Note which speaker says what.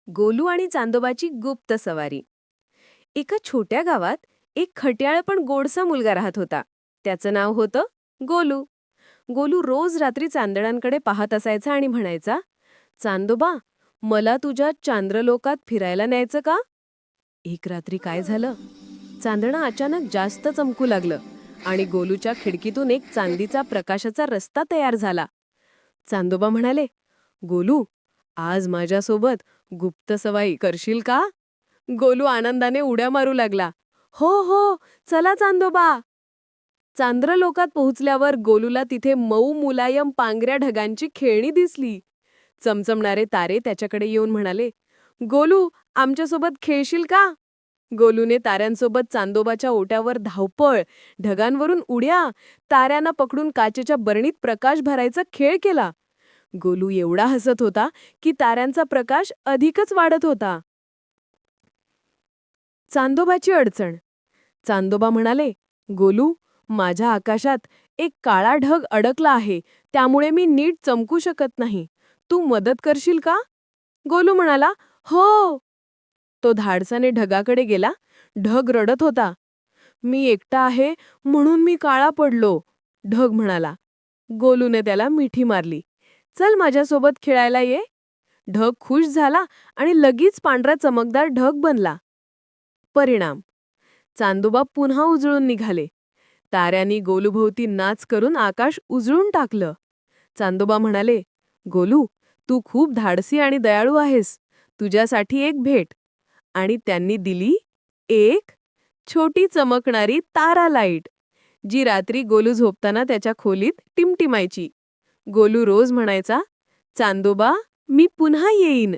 Speaker 1: गोलू आणि चांदोबाची गुप्त सवारी. एका छोट्या गावात एक खट्याळ पण गोडसा मुलगा राहत होता. त्याचं नाव होतं गोलू. गोलू रोज रात्री चांदण्यांकडे पाहत असायचा आणि म्हणायचा, चांदोबा, मला तुझ्या चांद्रलोकात फिरायला न्यायचं का? एक रात्री काय झालं? चांदणं अचानक जास्त चमकू लागलं आणि गोलूच्या खिडकीतून एक चांदीचा प्रकाशाचा रस्ता तयार झाला. चांदोबा म्हणाले, गोलू, आज माझ्यासोबत गुप्त सवाई करशील का? गोलू आनंदाने उड्या मारू लागला. हो हो, चला चांदोबा. चांद्रलोकात पोहोचल्यावर गोलूला तिथे मऊ मुलायम पांगऱ्या ढगांची खेळणी दिसली. चमचमणारे तारे त्याच्याकडे येऊन म्हणाले, गोलू, आमच्यासोबत खेळशील का? गोलूने ताऱ्यांसोबत चांदोबाच्या ओट्यावर धावपळ, ढगांवरून उड्या, ताऱ्यांना पकडून काचेच्या बरणीत प्रकाश भरायचा खेळ केला. गोलू एवढा हसत होता की ताऱ्यांचा प्रकाश अधिकच वाढत होता. चांदोबाची अडचण. चांदोबा म्हणाले, गोलू, माझ्या आकाशात एक काळा ढग अडकला आहे, त्यामुळे मी नीट चमकू शकत नाही. तू मदत करशील का? गोलू म्हणाला, हो. तो धाडसाने ढगाकडे गेला. ढग रडत होता. मी एकटा आहे म्हणून मी काळा पडलो, ढग म्हणाला. गोलूने त्याला मिठी मारली. चल माझ्यासोबत खेळायला ये. ढग खुश झाला आणि लगेच पांढरा चमकदार ढग बनला. परिणाम. चांदोबा पुन्हा उजळून निघाले. ताऱ्यांनी गोलूभोवती नाच करून आकाश उजळून टाकलं. चांदोबा म्हणाले, गोलू, तू खूप धाडसी आणि दयाळू आहेस. तुझ्यासाठी एक भेट. आणि त्यांनी दिली एक छोटी चमकणारी तारा लाईट, जी रात्री गोलू झोपताना त्याच्या खोलीत टिमटिमायची. गोलू रोज म्हणायचा, चांदोबा, मी पुन्हा येईन.